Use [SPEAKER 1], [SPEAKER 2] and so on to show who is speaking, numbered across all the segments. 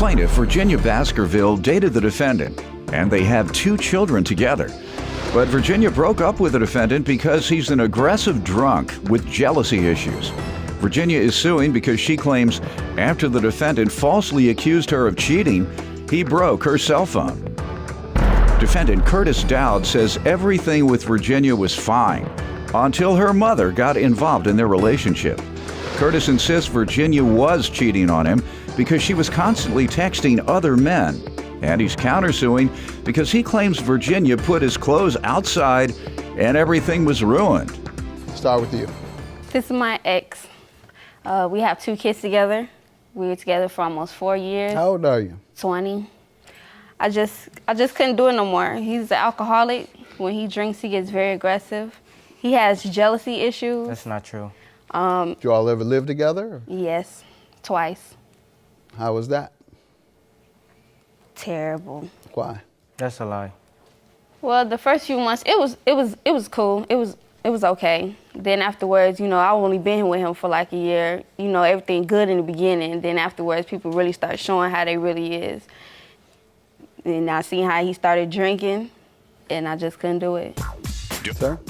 [SPEAKER 1] Plaintiff Virginia Baskerville dated the defendant, and they have 2 children together. But Virginia broke up with the defendant because he's an aggressive drunk with jealousy issues. Virginia is suing because she claims after the defendant falsely accused her of cheating, he broke her cell phone. Defendant Curtis Dowd says everything with Virginia was fine until her mother got involved in their relationship. Curtis insists Virginia was cheating on him because she was constantly texting other men. And he's countersuing because he claims Virginia put his clothes outside and everything was ruined.
[SPEAKER 2] Start with you.
[SPEAKER 3] This is my ex. We have 2 kids together. We were together for almost 4 years.
[SPEAKER 2] How old are you?
[SPEAKER 3] 20. I just couldn't do it no more. He's an alcoholic. When he drinks, he gets very aggressive. He has jealousy issues.
[SPEAKER 4] That's not true.
[SPEAKER 2] Did you all ever live together?
[SPEAKER 3] Yes, twice.
[SPEAKER 2] How was that?
[SPEAKER 3] Terrible.
[SPEAKER 2] Why?
[SPEAKER 4] That's a lie.
[SPEAKER 3] Well, the first few months, it was cool. It was okay. Then afterwards, I only been with him for like a year. Everything good in the beginning. Then afterwards, people really start showing how they really is. And I seen how he started drinking, and I just couldn't do it.
[SPEAKER 2] Sir,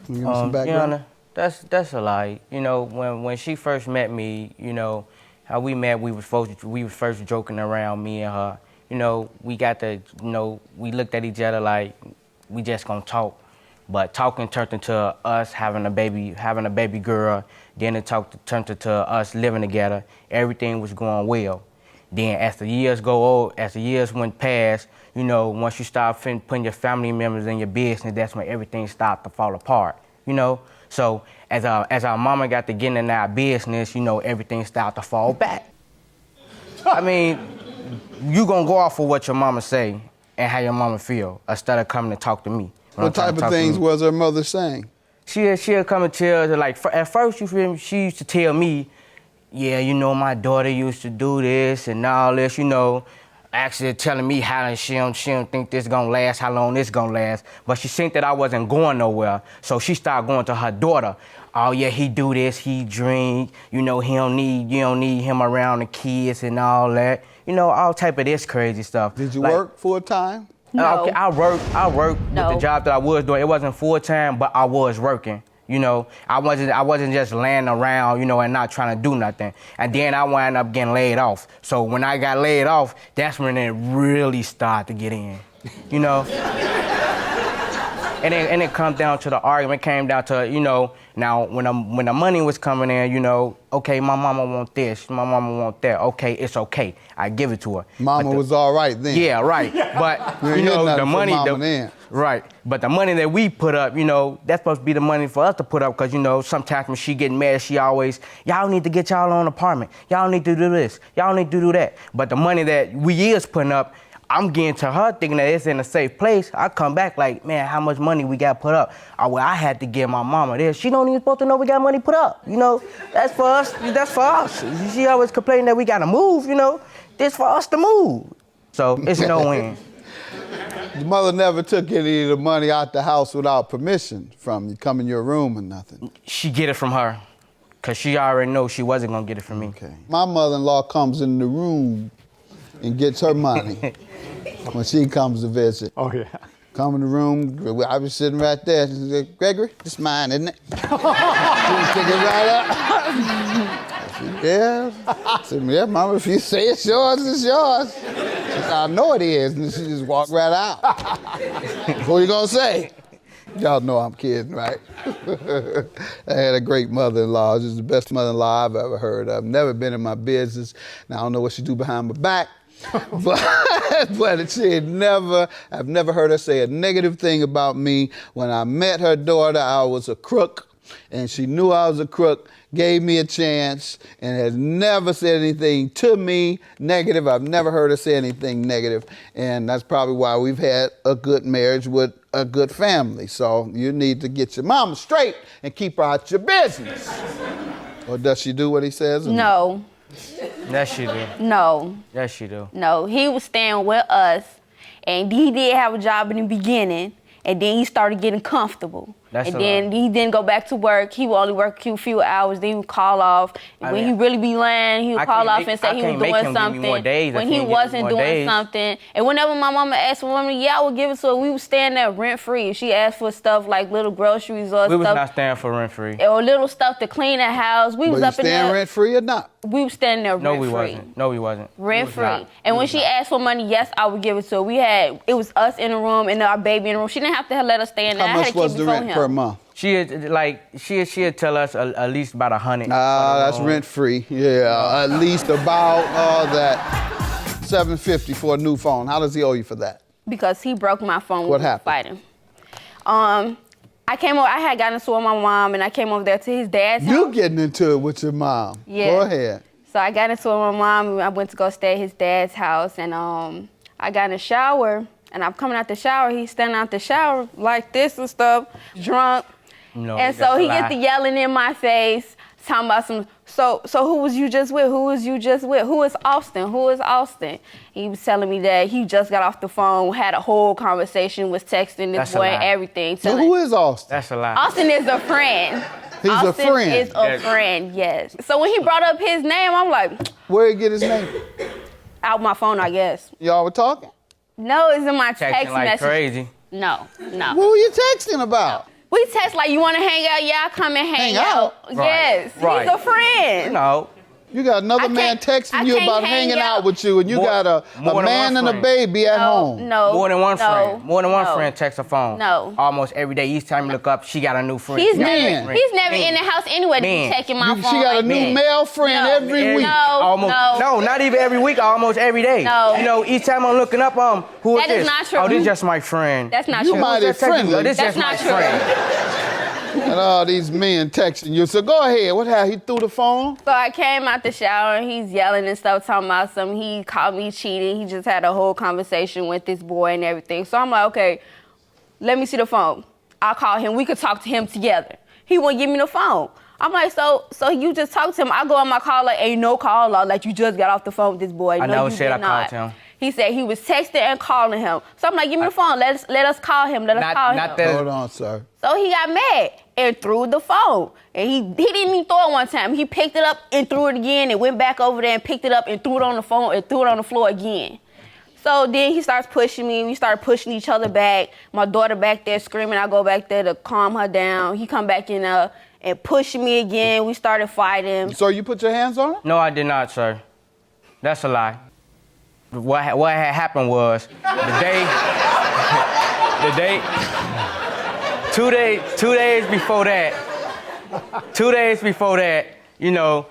[SPEAKER 2] can you give me some background?
[SPEAKER 4] Your Honor, that's a lie. When she first met me, how we met, we was first joking around, me and her. We looked at each other like we just gonna talk. But talking turned into us having a baby girl. Then it turned into us living together. Everything was going well. Then as the years went past, once you start putting your family members in your business, that's when everything started to fall apart. So as our mama got to getting in our business, everything started to fall back. I mean, you gonna go off of what your mama say and how your mama feel instead of coming to talk to me.
[SPEAKER 2] What type of things was her mother saying?
[SPEAKER 4] She'll come and tell her, like, at first, you feel me, she used to tell me, yeah, my daughter used to do this and all this, actually telling me how she don't think this gonna last, how long this gonna last. But she seen that I wasn't going nowhere, so she started going to her daughter. Oh yeah, he do this, he drink, you don't need him around the kids and all that. All type of this crazy stuff.
[SPEAKER 2] Did you work full time?
[SPEAKER 3] No.
[SPEAKER 4] Okay, I worked
[SPEAKER 3] No.
[SPEAKER 4] with the job that I was doing. It wasn't full time, but I was working. I wasn't just laying around, and not trying to do nothing. And then I wound up getting laid off. So when I got laid off, that's when it really started to get in, And it come down to the argument, came down to, now when the money was coming in, okay, my mama want this, my mama want that. Okay, it's okay. I give it to her.
[SPEAKER 2] Mama was all right then.
[SPEAKER 4] Yeah, right. But the money, right. But the money that we put up, that's supposed to be the money for us to put up, because sometimes when she getting mad, she always, y'all need to get y'all own apartment. Y'all need to do this. Y'all need to do that. But the money that we is putting up, I'm getting to her thinking that it's in a safe place. I come back like, man, how much money we got put up? I had to give my mama this. She don't even supposed to know we got money put up. That's for us. That's for us. She always complaining that we gotta move. This for us to move. So it's no win.
[SPEAKER 2] Your mother never took any of the money out the house without permission from you, come in your room or nothing?
[SPEAKER 4] She get it from her, because she already know she wasn't gonna get it from me.
[SPEAKER 2] Okay. My mother-in-law comes in the room and gets her money when she comes to visit.
[SPEAKER 5] Oh, yeah.
[SPEAKER 2] Come in the room, I was sitting right there. She said, Gregory, it's mine, isn't it? She would pick it right up. I said, yeah. I said, yeah, Mama, if you say it's yours, it's yours. She said, I know it is. And she just walked right out. What you gonna say? Y'all know I'm kidding, right? I had a great mother-in-law. She's the best mother-in-law I've ever heard of. Never been in my business. Now, I don't know what she do behind my back. but I've never heard her say a negative thing about me. When I met her daughter, I was a crook, and she knew I was a crook, gave me a chance, and has never said anything to me negative. I've never heard her say anything negative, and that's probably why we've had a good marriage with a good family. So you need to get your mama straight and keep her out your business. Or does she do what he says?
[SPEAKER 3] No.
[SPEAKER 4] Yes, she do.
[SPEAKER 3] No.
[SPEAKER 4] Yes, she do.
[SPEAKER 3] No, he was staying with us, and he did have a job in the beginning, and then he started getting comfortable.
[SPEAKER 4] That's
[SPEAKER 3] and
[SPEAKER 4] a
[SPEAKER 3] then
[SPEAKER 4] lot.
[SPEAKER 3] he didn't go back to work. He would only work a few hours. Then he would call off. And when he really be lying, he would call off and say he was doing something when he wasn't doing something. And whenever my mama asked for money, yeah, I would give it to her. We would stand there rent free. She asked for stuff like little groceries or
[SPEAKER 4] We was
[SPEAKER 3] stuff.
[SPEAKER 4] not staying for rent free.
[SPEAKER 3] Or little stuff to clean the house. We was
[SPEAKER 2] But
[SPEAKER 3] up
[SPEAKER 2] you
[SPEAKER 3] in there.
[SPEAKER 2] staying rent free or not?
[SPEAKER 3] We was standing there
[SPEAKER 4] No,
[SPEAKER 3] rent
[SPEAKER 4] we
[SPEAKER 3] free.
[SPEAKER 4] wasn't. No, we wasn't.
[SPEAKER 3] Rent
[SPEAKER 4] We was
[SPEAKER 3] free.
[SPEAKER 4] not.
[SPEAKER 3] And
[SPEAKER 4] We
[SPEAKER 3] when
[SPEAKER 4] was
[SPEAKER 3] she
[SPEAKER 4] not.
[SPEAKER 3] asked for money, yes, I would give it to her. It was us in the room and our baby in the room. She didn't have to let us stay in there.
[SPEAKER 2] How much was the rent per month?
[SPEAKER 4] She'd tell us at least about 100.
[SPEAKER 2] That's rent free. Yeah, at least about that $750 for a new phone. How does he owe you for that?
[SPEAKER 3] Because he broke my phone.
[SPEAKER 2] What
[SPEAKER 3] when we were
[SPEAKER 2] happened?
[SPEAKER 3] Fighting. I came over. I had gotten into it with my mom, and I came over there to his dad's house.
[SPEAKER 2] You getting into it with your mom?
[SPEAKER 3] Yeah.
[SPEAKER 2] Go ahead.
[SPEAKER 3] So I got into it with my mom, and I went to go stay at his dad's house, and I got in the shower, and I'm coming out the shower. He's standing out the shower like this and stuff, drunk.
[SPEAKER 4] No,
[SPEAKER 3] and so he gets to yelling in my face, talking about so who was you just with? Who was you just with? Who is Austin? Who is Austin? He was telling me that he just got off the phone, had a whole conversation, was texting this
[SPEAKER 4] That's a
[SPEAKER 3] boy
[SPEAKER 4] lie.
[SPEAKER 3] and everything.
[SPEAKER 2] So who is Austin?
[SPEAKER 4] That's a lie.
[SPEAKER 3] Austin is a friend.
[SPEAKER 2] He's a
[SPEAKER 3] Austin
[SPEAKER 2] friend.
[SPEAKER 3] is a friend, yes. So when he brought up his name, I'm like,
[SPEAKER 2] Where he get his name?
[SPEAKER 3] out my phone, I guess.
[SPEAKER 2] Y'all were talking?
[SPEAKER 3] No, it's in my
[SPEAKER 4] Texting
[SPEAKER 3] text
[SPEAKER 4] like
[SPEAKER 3] message.
[SPEAKER 4] crazy.
[SPEAKER 3] No.
[SPEAKER 2] What were you texting about?
[SPEAKER 3] We text like, you want to hang out? Yeah, I'll come and hang out. Yes,
[SPEAKER 4] Right.
[SPEAKER 3] he's a friend.
[SPEAKER 4] No.
[SPEAKER 2] You got another
[SPEAKER 3] I
[SPEAKER 2] man
[SPEAKER 3] can't-
[SPEAKER 2] texting
[SPEAKER 3] I
[SPEAKER 2] you
[SPEAKER 3] can't
[SPEAKER 2] about
[SPEAKER 3] hang
[SPEAKER 2] hanging out
[SPEAKER 3] out.
[SPEAKER 2] with you, and you
[SPEAKER 4] More-
[SPEAKER 2] got a
[SPEAKER 4] more than
[SPEAKER 2] man
[SPEAKER 4] one
[SPEAKER 2] and a
[SPEAKER 4] friend.
[SPEAKER 2] baby at home.
[SPEAKER 3] No.
[SPEAKER 4] More than one
[SPEAKER 3] no,
[SPEAKER 4] friend. More than one
[SPEAKER 3] no.
[SPEAKER 4] friend texts a phone.
[SPEAKER 3] No.
[SPEAKER 4] Almost every day. Each time you look up, she got a new friend.
[SPEAKER 3] He's
[SPEAKER 4] She got a new
[SPEAKER 3] never,
[SPEAKER 4] friend.
[SPEAKER 3] he's never in the house anyway to be
[SPEAKER 4] Man.
[SPEAKER 3] checking my
[SPEAKER 2] She
[SPEAKER 3] phone.
[SPEAKER 2] got a
[SPEAKER 3] like
[SPEAKER 2] new
[SPEAKER 3] that.
[SPEAKER 2] male friend
[SPEAKER 3] No.
[SPEAKER 2] every week.
[SPEAKER 3] No.
[SPEAKER 4] Not even every week, almost every day.
[SPEAKER 3] No.
[SPEAKER 4] You know, each time I'm looking up, who is
[SPEAKER 3] That is
[SPEAKER 4] this?
[SPEAKER 3] not true.
[SPEAKER 4] Oh, this is just my friend.
[SPEAKER 3] That's not
[SPEAKER 2] You
[SPEAKER 3] true.
[SPEAKER 2] mighty friendly.
[SPEAKER 4] Oh, this
[SPEAKER 3] That's
[SPEAKER 4] just my
[SPEAKER 3] not true.
[SPEAKER 4] friend.
[SPEAKER 2] And all these men texting you. So go ahead. What happened? He threw the phone?
[SPEAKER 3] So I came out the shower and he's yelling and stuff, talking about something. He called me cheating. He just had a whole conversation with this boy and everything. So I'm like, okay, let me see the phone. I'll call him. We could talk to him together. He won't give me the phone. I'm like, so you just talk to him. I go on my call like, ain't no call log. Like, you just got off the phone with this boy.
[SPEAKER 4] I
[SPEAKER 3] No,
[SPEAKER 4] never
[SPEAKER 3] you
[SPEAKER 4] said
[SPEAKER 3] did
[SPEAKER 4] I
[SPEAKER 3] not.
[SPEAKER 4] called him.
[SPEAKER 3] He said he was texting and calling him. So I'm like, give me the phone. Let us call him. Let us call him.
[SPEAKER 4] not that-
[SPEAKER 2] Hold on, sir.
[SPEAKER 3] So he got mad and threw the phone. And he didn't even throw it one time. He picked it up and threw it again and went back over there and picked it up and threw it on the phone and threw it on the floor again. So then he starts pushing me. We started pushing each other back. My daughter back there screaming. I go back there to calm her down. He come back in and pushing me again. We started fighting.
[SPEAKER 2] So you put your hands on him?
[SPEAKER 4] No, I did not, sir. That's a lie. What had happened was the day, 2 days before that, you know,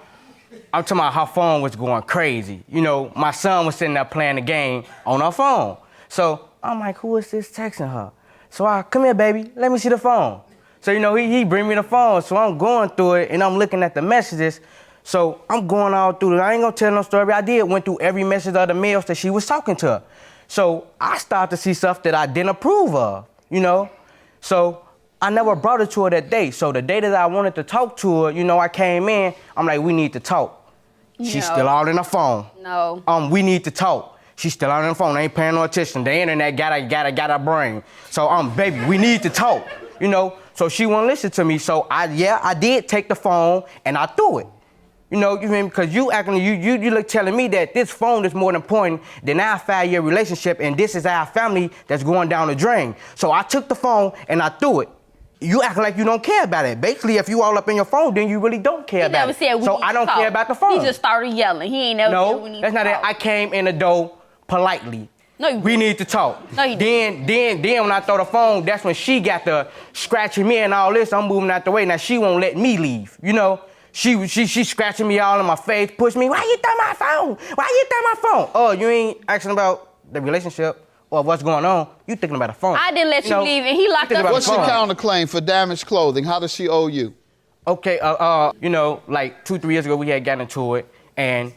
[SPEAKER 4] I'm talking about her phone was going crazy. You know, my son was sitting there playing the game on her phone. So I'm like, who is this texting her? So come here, baby, let me see the phone. So, you know, he bring me the phone, so I'm going through it and I'm looking at the messages. So I'm going all through it. I ain't gonna tell no story. Went through every message of the males that she was talking to. So I started to see stuff that I didn't approve of, you know? So I never brought it to her that day. So the day that I wanted to talk to her, you know, I came in, I'm like, we need to talk. She's
[SPEAKER 3] No.
[SPEAKER 4] still all in the phone.
[SPEAKER 3] No.
[SPEAKER 4] We need to talk. She's still on the phone, ain't paying no attention. The internet got a brain. So baby, we need to talk, you know? So she won't listen to me. So I did take the phone and I threw it. You know, you mean, because you look telling me that this phone is more important than our 5-year relationship, and this is our family that's going down the drain. So I took the phone and I threw it. You act like you don't care about it. Basically, if you all up in your phone, then you really don't care
[SPEAKER 3] He
[SPEAKER 4] about
[SPEAKER 3] never
[SPEAKER 4] it.
[SPEAKER 3] said we
[SPEAKER 4] So
[SPEAKER 3] need
[SPEAKER 4] I don't
[SPEAKER 3] to talk.
[SPEAKER 4] care about the phone.
[SPEAKER 3] He just started yelling. He ain't never said we
[SPEAKER 4] No,
[SPEAKER 3] need
[SPEAKER 4] that's
[SPEAKER 3] to
[SPEAKER 4] not it.
[SPEAKER 3] talk.
[SPEAKER 4] I came in the door politely.
[SPEAKER 3] No, you
[SPEAKER 4] We
[SPEAKER 3] didn't.
[SPEAKER 4] need to talk.
[SPEAKER 3] No, you
[SPEAKER 4] then when I throw the phone, that's when she got the scratching me and all this. I'm moving out the way. Now she won't let me leave. You know, she scratching me all in my face, pushing me. Why you throw my phone? Why you throw my phone? Oh, you ain't asking about the relationship or what's going on. You thinking about the phone.
[SPEAKER 3] I didn't let you leave, and he locked
[SPEAKER 4] thinking
[SPEAKER 3] up.
[SPEAKER 4] about
[SPEAKER 2] What's
[SPEAKER 4] the
[SPEAKER 2] your
[SPEAKER 4] phone.
[SPEAKER 2] counterclaim for damaged clothing? How does she owe you?
[SPEAKER 4] Okay, you know, like 2-3 years ago, we had gotten into it, and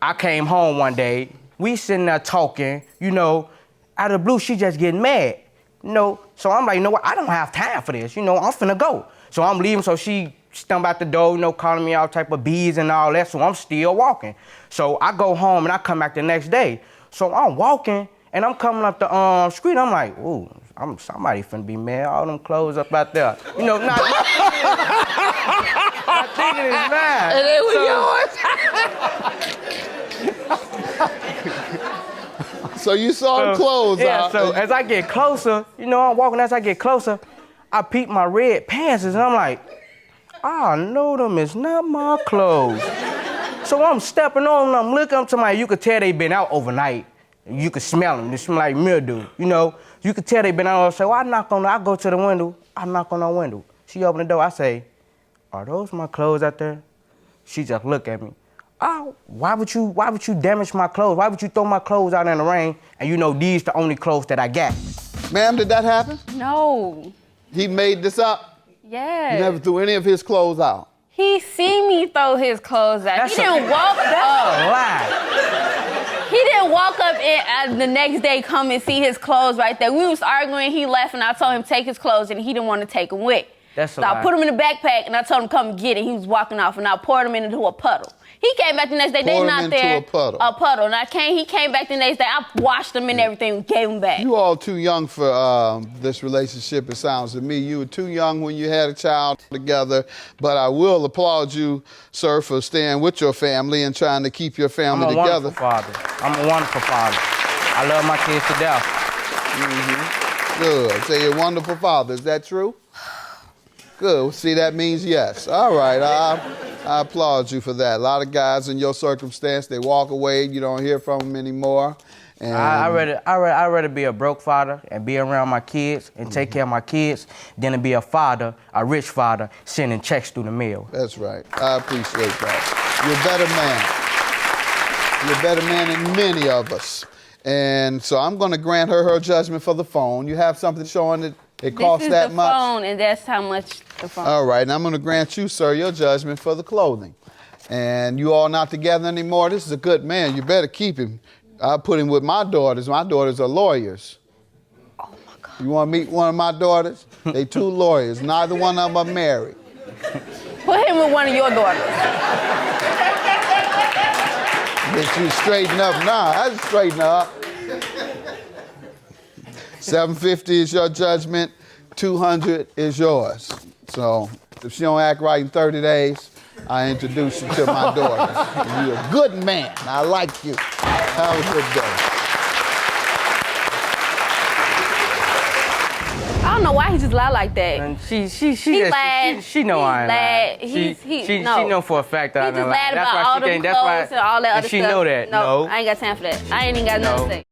[SPEAKER 4] I came home one day. We sitting there talking, you know, out of the blue, she just getting mad, you know. So I'm like, you know what? I don't have time for this, you know. I'm finna go. So I'm leaving. So she stumbled out the door, you know, calling me all type of bees and all that. So I'm still walking. So I go home and I come back the next day. So I'm walking and I'm coming up the street. I'm like, ooh, somebody finna be mad. All them clothes up out there. You know, not thinking it's mine.
[SPEAKER 2] And it was yours. So you saw the clothes out.
[SPEAKER 4] So as I get closer, you know, I'm walking. As I get closer, I peep my red pants, and I'm like, I know them is not my clothes. So I'm stepping on them, I'm looking up to my, you could tell they been out overnight. You could smell them, they smell like mildew, you know. You could tell they been out, so I go to the window, I knock on the window. She open the door, I say, are those my clothes out there? She just look at me. Oh, why would you damage my clothes? Why would you throw my clothes out in the rain and you know these the only clothes that I got?
[SPEAKER 2] Ma'am, did that happen?
[SPEAKER 3] No.
[SPEAKER 2] He made this up?
[SPEAKER 3] Yes.
[SPEAKER 2] He never threw any of his clothes out?
[SPEAKER 3] He seen me throw his clothes out. He didn't walk
[SPEAKER 4] That's
[SPEAKER 3] up.
[SPEAKER 4] a lie.
[SPEAKER 3] He didn't walk up and the next day come and see his clothes right there. We was arguing, he left, and I told him take his clothes, and he didn't want to take them with.
[SPEAKER 4] That's a
[SPEAKER 3] So
[SPEAKER 4] lie.
[SPEAKER 3] I put him in the backpack, and I told him come get it. He was walking off, and I poured him into a puddle. He came back the next day. They
[SPEAKER 2] Poured him
[SPEAKER 3] not
[SPEAKER 2] into
[SPEAKER 3] there.
[SPEAKER 2] a puddle.
[SPEAKER 3] A puddle. And he came back the next day. I washed him and everything, gave him back.
[SPEAKER 2] You all too young for this relationship, it sounds to me. You were too young when you had a child together, but I will applaud you, sir, for staying with your family and trying to keep your family
[SPEAKER 4] I'm a
[SPEAKER 2] together.
[SPEAKER 4] wonderful father. I'm a wonderful father. I love my kids to death.
[SPEAKER 2] Good. Say you're a wonderful father. Is that true? Good. See, that means yes. All right. I applaud you for that. A lot of guys in your circumstance, they walk away. You don't hear from them anymore. And
[SPEAKER 4] I'd rather be a broke father and be around my kids and take care of my kids than to be a father, a rich father, sending checks through the mail.
[SPEAKER 2] That's right. I appreciate that. You're a better man than many of us. And so I'm going to grant her judgment for the phone. You have something showing that it costs that much?
[SPEAKER 3] This is the phone, and that's how much the phone.
[SPEAKER 2] All right, and I'm going to grant you, sir, your judgment for the clothing. And you all not together anymore. This is a good man. You better keep him. I put him with my daughters. My daughters are lawyers.
[SPEAKER 3] Oh, my God.
[SPEAKER 2] You want to meet one of my daughters? They two lawyers. Neither one of them are married.
[SPEAKER 3] Put him with one of your daughters.
[SPEAKER 2] Get you straighten up now. I just straighten up. $750 is your judgment. $200 is yours. So if she don't act right in 30 days, I introduce you to my daughter. You're a good man. I like you. Have a good day.
[SPEAKER 3] I don't know why he just lied like that.
[SPEAKER 4] And she
[SPEAKER 3] lied.
[SPEAKER 4] she know I ain't lying. She know for a fact that I
[SPEAKER 3] He
[SPEAKER 4] ain't
[SPEAKER 3] just
[SPEAKER 4] lying.
[SPEAKER 3] lied
[SPEAKER 4] That's
[SPEAKER 3] about
[SPEAKER 4] why
[SPEAKER 3] all
[SPEAKER 4] she
[SPEAKER 3] them
[SPEAKER 4] can't. That's why.
[SPEAKER 3] clothes and all that
[SPEAKER 4] And
[SPEAKER 3] other
[SPEAKER 4] she
[SPEAKER 3] stuff.
[SPEAKER 4] know that.
[SPEAKER 3] No, I ain't got time for that. I ain't even got nothing to say.